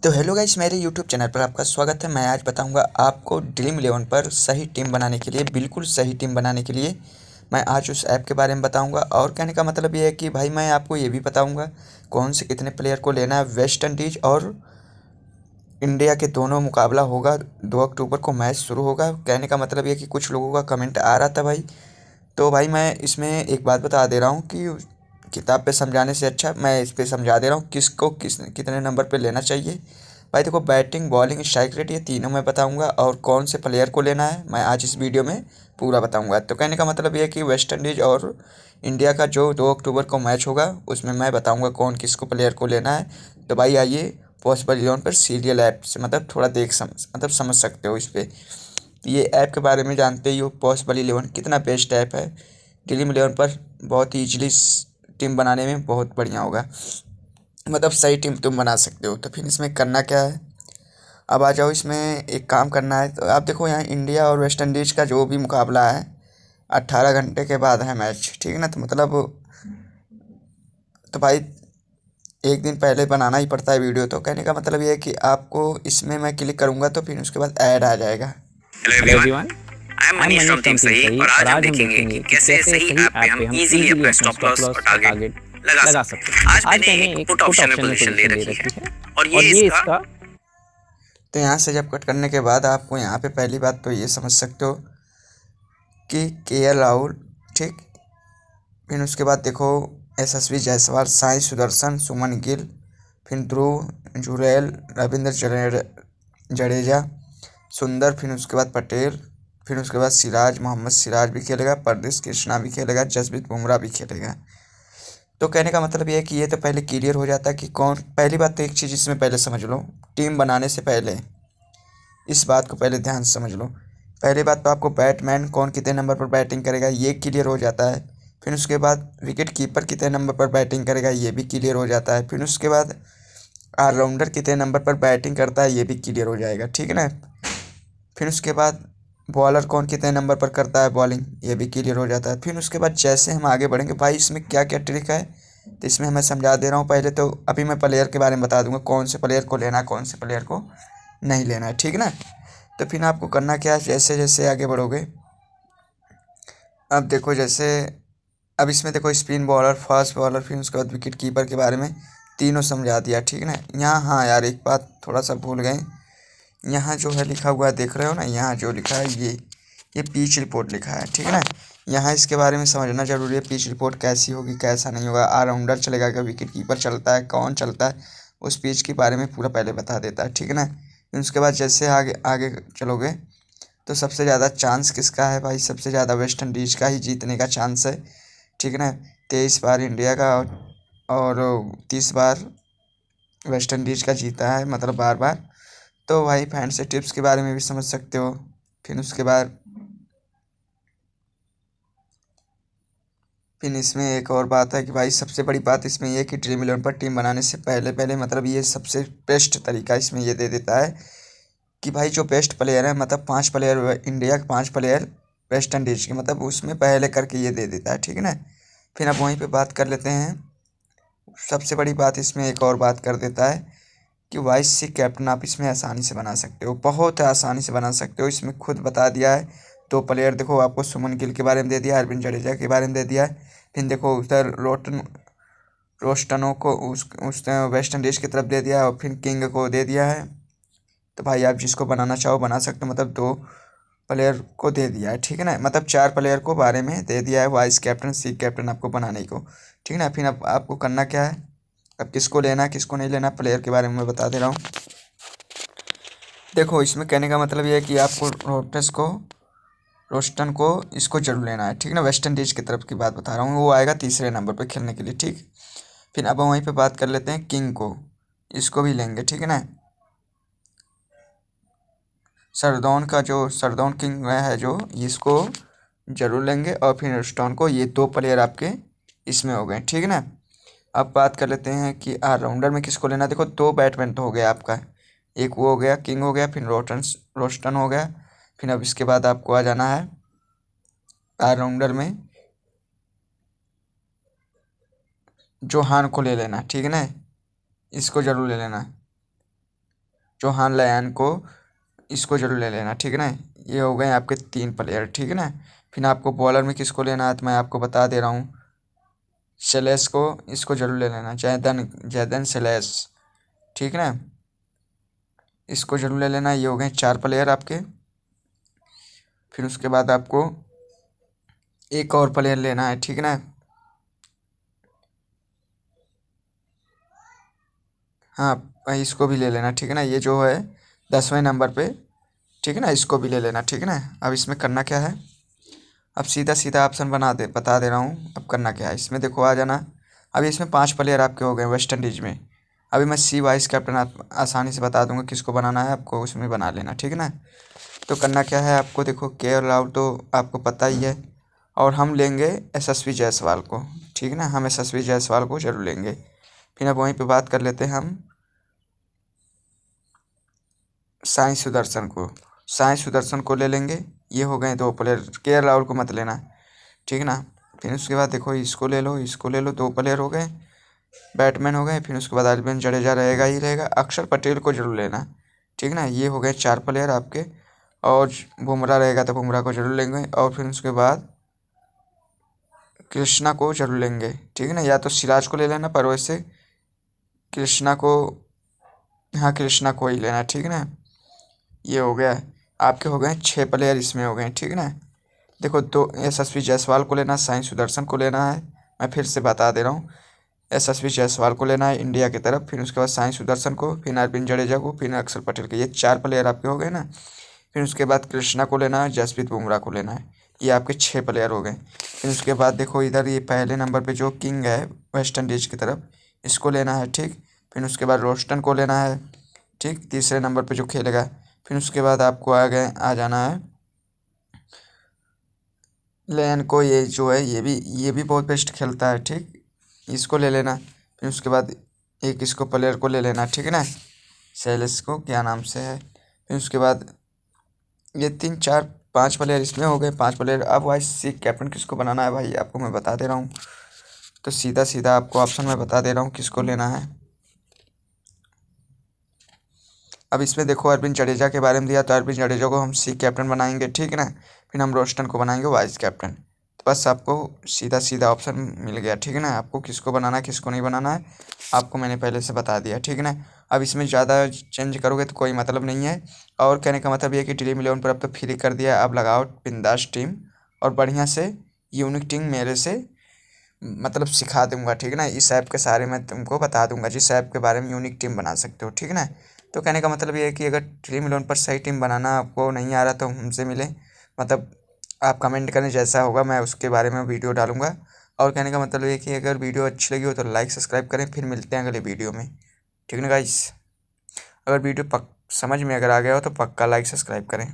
तो hello guys, मेरे YouTube channel पर आपका स्वागत है। मैं आज बताऊंगा आपको ड्रीम इलेवन पर सही टीम बनाने के लिए, बिल्कुल सही टीम बनाने के लिए मैं आज उस ऐप के बारे में बताऊंगा। और कहने का मतलब ये है कि भाई मैं आपको ये भी बताऊंगा कौन से कितने प्लेयर को लेना है। वेस्ट इंडीज और इंडिया के दोनों मुकाबला होगा। 2 अक्टूबर को मैच शुरू होगा। कहने का मतलब ये कि कुछ लोगों का कमेंट आ रहा था भाई, तो भाई मैं इसमें एक बात बता दे रहा हूँ कि किताब पे समझाने से अच्छा मैं इस पे समझा दे रहा हूँ किसको कितने नंबर पे लेना चाहिए। भाई देखो, बैटिंग बॉलिंग स्ट्राइक रेट ये तीनों मैं बताऊंगा, और कौन से प्लेयर को लेना है मैं आज इस वीडियो में पूरा बताऊंगा। तो कहने का मतलब ये है कि वेस्ट इंडीज़ और इंडिया का जो 2 अक्टूबर को मैच होगा उसमें मैं बताऊंगा कौन किसको प्लेयर को लेना है। तो भाई आइए, पॉसिबल इलेवन पर सीरियल ऐप से मतलब थोड़ा समझ सकते हो इस पर। ये ऐप के बारे में जानते ही हो, पॉसिबल इलेवन कितना बेस्ट ऐप है। ड्रीम इलेवन पर बहुत ही ईजिली टीम बनाने में बहुत बढ़िया होगा, मतलब सही टीम तुम बना सकते हो। तो फिर इसमें करना क्या है, अब आ जाओ। इसमें एक काम करना है, तो आप देखो यहाँ इंडिया और वेस्ट इंडीज़ का जो भी मुकाबला है 18 घंटे के बाद है मैच, ठीक है ना। तो मतलब तो भाई एक दिन पहले बनाना ही पड़ता है वीडियो। तो कहने का मतलब ये है कि आपको इसमें मैं क्लिक करूँगा तो फिर उसके बाद ऐड आ जाएगा। Hello hello everyone, everyone. I am I am Manish from Manish team from team सही सही और और आज हम आज हम देखेंगे कि देखेंगे कि कैसे कैसे सही सही ऐप पे ऐप हम पे हम इजीली इजीली अपना अपना स्टॉप स्टॉप लॉस और लॉस और टारगेट टारगेट लगा लगा सकते सकते हैं। हैं। आज आज मैंने मैंने एक एक पुट पुट ऑप्शन में ऑप्शन में पोजीशन ले पोजीशन ले रखी है रखी है और और ये ये इसका इसका तो यहाँ से जब कट करने के बाद आपको यहाँ पे पहली बात तो ये समझ सकते हो कि KL राहुल, ठीक। फिर उसके बाद देखो यशस्वी जायसवाल, साई सुदर्शन, सुमन गिल, फिर ध्रुव जुरैल, रविंद्र जडेजा, सुंदर, फिर उसके बाद पटेल, फिर उसके बाद सिराज, मोहम्मद सिराज भी खेलेगा, परदेश कृष्णा भी खेलेगा, जसप्रीत बुमराह भी खेलेगा। तो कहने का मतलब ये है कि ये तो पहले क्लियर हो जाता है कि कौन। पहली बात तो एक चीज़ इसमें पहले समझ लो, टीम बनाने से पहले इस बात को पहले ध्यान से समझ लो। पहली बात तो आपको बैट्समैन कौन कितने नंबर पर बैटिंग करेगा ये क्लियर हो जाता है। फिर उसके बाद विकेट कीपर कितने नंबर पर बैटिंग करेगा ये भी क्लियर हो जाता है। फिर उसके बाद ऑलराउंडर कितने नंबर पर बैटिंग करता है ये भी क्लियर हो जाएगा, ठीक है ना। फिर उसके बाद बॉलर कौन कितने नंबर पर करता है बॉलिंग ये भी क्लियर हो जाता है। फिर उसके बाद जैसे हम आगे बढ़ेंगे भाई इसमें क्या क्या ट्रिक है, तो इसमें मैं समझा दे रहा हूँ। पहले तो अभी मैं प्लेयर के बारे में बता दूंगा कौन से प्लेयर को लेना है कौन से प्लेयर को नहीं लेना है, ठीक है ना। तो फिर आपको करना क्या है, जैसे जैसे आगे बढ़ोगे, अब देखो जैसे अब इसमें देखो स्पिन बॉलर, फास्ट बॉलर, फिर उसके बाद विकेट कीपर के बारे में तीनों समझा दिया, ठीक है ना। यहाँ हाँ यार, एक बात थोड़ा सा भूल गए। यहाँ जो है लिखा हुआ है देख रहे हो ना, यहाँ जो लिखा है ये पिच रिपोर्ट लिखा है, ठीक है ना। यहाँ इसके बारे में समझना जरूरी है, पिच रिपोर्ट कैसी होगी कैसा नहीं होगा, ऑलराउंडर चलेगा क्या, विकेट कीपर चलता है, कौन चलता है, उस पिच के बारे में पूरा पहले बता देता है, ठीक है ना। फिर उसके बाद जैसे आगे आगे चलोगे तो सबसे ज़्यादा चांस किसका है भाई, सबसे ज़्यादा वेस्ट इंडीज़ का ही जीतने का चांस है, ठीक है ना। 23 बार इंडिया का और 30 बार वेस्ट इंडीज़ का जीता है, मतलब बार बार। तो भाई फैंसी टिप्स के बारे में भी समझ सकते हो। फिर उसके बाद फिर इसमें एक और बात है कि भाई सबसे बड़ी बात इसमें ये है कि ड्रीम इलेवन पर टीम बनाने से पहले पहले मतलब ये सबसे बेस्ट तरीका इसमें ये दे देता है कि भाई जो बेस्ट प्लेयर है, मतलब 5 प्लेयर इंडिया के, 5 प्लेयर वेस्ट इंडीज़ के, मतलब उसमें पहले करके ये दे देता है, ठीक है ना। फिर अब वहीं पे बात कर लेते हैं। सबसे बड़ी बात इसमें एक और बात कर देता है कि वाइस सी कैप्टन आप इसमें आसानी से बना सकते हो, बहुत आसानी से बना सकते हो। इसमें खुद बता दिया है। 2 प्लेयर देखो, आपको सुमन गिल के बारे में दे दिया है, अरविंद जडेजा के बारे में दे दिया है। फिर देखो उधर रोस्टनो को उस वेस्ट इंडीज़ की तरफ दे दिया है, और फिर किंग को दे दिया है। तो भाई आप जिसको बनाना चाहो बना सकते हो, मतलब 2 प्लेयर को दे दिया है, ठीक है ना। मतलब 4 प्लेयर को बारे में दे दिया है, वाइस कैप्टन सी कैप्टन आपको बनाने को, ठीक है ना। फिर अब आपको करना क्या है, अब किसको लेना है किसको नहीं लेना, प्लेयर के बारे में मैं बता दे रहा हूँ। देखो इसमें कहने का मतलब ये है कि आपको रोस्टन को इसको जरूर लेना है, ठीक है ना। वेस्ट इंडीज़ की तरफ की बात बता रहा हूँ, वो आएगा तीसरे नंबर पर खेलने के लिए, ठीक। फिर अब हम वहीं पे बात कर लेते हैं किंग को, इसको भी लेंगे, ठीक है ना। सरदौन का जो सरदौन किंग है जो, इसको जरूर लेंगे। और फिर स्टोन को, ये 2 प्लेयर आपके इसमें हो गए, ठीक है ना। अब बात कर लेते हैं कि ऑलराउंडर में किसको लेना। देखो 2 बैट्समैन तो हो गया आपका, एक वो हो गया किंग हो गया, फिर रोस्टन हो गया। फिर अब इसके बाद आपको आ जाना है ऑलराउंडर में जोहान को ले लेना, ठीक है ना, इसको जरूर ले लेना। जोहान लयान को, इसको जरूर ले लेना, ठीक है ना। ये हो गए आपके 3 प्लेयर, ठीक है ना। फिर आपको बॉलर में किसको लेना है तो मैं आपको बता दे रहा हूँ। सेलेस को, इसको जरूर ले लेना, जैदन सेलेस, ठीक है ना। इसको जरूर ले लेना। ये हो गए 4 प्लेयर आपके। फिर उसके बाद आपको एक और प्लेयर लेना है, ठीक है ना। हाँ, इसको भी ले लेना, ठीक है ना। ये जो है 10वें नंबर पे, ठीक है ना, इसको भी ले लेना, ठीक है ना। अब इसमें करना क्या है, अब सीधा सीधा ऑप्शन बता दे रहा हूँ। अब करना क्या है इसमें, देखो आ जाना। अभी इसमें 5 प्लेयर आपके हो गए वेस्ट इंडीज़ में। अभी मैं सी वाइस कैप्टन आसानी से बता दूंगा किसको बनाना है, आपको उसमें बना लेना, ठीक है ना। तो करना क्या है आपको, देखो के राहुल तो आपको पता ही है, और हम लेंगे यशस्वी जायसवाल को, ठीक है ना। हम यशस्वी जायसवाल को जरूर लेंगे। फिर अब वहीं पे बात कर लेते हैं हम साई सुदर्शन को। साई सुदर्शन को ले लेंगे। ये हो गए 2 प्लेयर, के राहुल को मत लेना, ठीक है ना। फिर उसके बाद देखो इसको ले लो, इसको ले लो, 2 प्लेयर हो गए, बैटमैन हो गए। फिर उसके बाद अरविंद जडेजा रहेगा ही रहेगा। अक्षर पटेल को जरूर लेना, ठीक है ना। ये हो गए 4 प्लेयर आपके। और बुमराह रहेगा तो बुमराह को जरूर लेंगे। और फिर उसके बाद कृष्णा को जरूर लेंगे, ठीक है ना। या तो सिराज को ले लेना, पर वैसे कृष्णा को, हाँ कृष्णा को ही लेना, ठीक है ना। ये हो गया, आपके हो गए 6 प्लेयर इसमें हो गए, ठीक है ना। देखो, तो यशस्वी जायसवाल को लेना, साई सुदर्शन को लेना है, मैं फिर से बता दे रहा हूँ। यशस्वी जायसवाल को लेना है इंडिया की तरफ, फिर उसके बाद साई सुदर्शन को, फिर अरविंद जडेजा को, फिर अक्षर पटेल के। ये 4 प्लेयर आपके हो गए ना। फिर उसके बाद कृष्णा को लेना है, जसप्रीत बुमराह को लेना है। ये आपके 6 प्लेयर हो गए। फिर उसके बाद देखो इधर ये पहले नंबर पे जो किंग है वेस्ट इंडीज की तरफ, इसको लेना है, ठीक। फिर उसके बाद रोस्टन को लेना है, ठीक, तीसरे नंबर पे जो खेलेगा। फिर उसके बाद आपको आ जाना है लेन को, ये जो है ये भी बहुत बेस्ट खेलता है, ठीक, इसको ले लेना। फिर उसके बाद एक इसको प्लेयर को ले लेना, ठीक है ना, सेलेस को, क्या नाम से है। फिर उसके बाद ये 3 4 5 प्लेयर इसमें हो गए, 5 प्लेयर। अब भाई सी कैप्टन किसको बनाना है भाई, आपको मैं बता दे रहा हूँ। तो सीधा सीधा आपको ऑप्शन में बता दे रहा हूँ किसको लेना है। अब इसमें देखो अरविंद जडेजा के बारे में दिया, तो अरविंद जडेजा को हम सी कैप्टन बनाएंगे, ठीक है ना। फिर हम रोस्टन को बनाएंगे वाइस कैप्टन। तो बस आपको सीधा सीधा ऑप्शन मिल गया, ठीक है ना। आपको किसको बनाना है किसको नहीं बनाना है आपको मैंने पहले से बता दिया, ठीक है ना। अब इसमें ज़्यादा चेंज करोगे तो कोई मतलब नहीं है। और कहने का मतलब ये है कि ड्रीम 11 पर अब तो फ्री कर दिया है, अब लगाओ बिंदास टीम, और बढ़िया से यूनिक टीम मेरे से मतलब सिखा दूंगा, ठीक है ना। इस ऐप के सारे मैं तुमको बता दूंगा, जिस ऐप के बारे में यूनिक टीम बना सकते हो, ठीक है ना। तो कहने का मतलब ये है कि अगर ड्रीम इलेवन पर सही टीम बनाना आपको नहीं आ रहा तो हमसे मिले, मतलब आप कमेंट करें, जैसा होगा मैं उसके बारे में वीडियो डालूंगा। और कहने का मतलब ये है कि अगर वीडियो अच्छी लगी हो तो लाइक सब्सक्राइब करें। फिर मिलते हैं अगले वीडियो में, ठीक है ना गाइस। अगर वीडियो समझ में अगर आ गया हो तो पक्का लाइक सब्सक्राइब करें।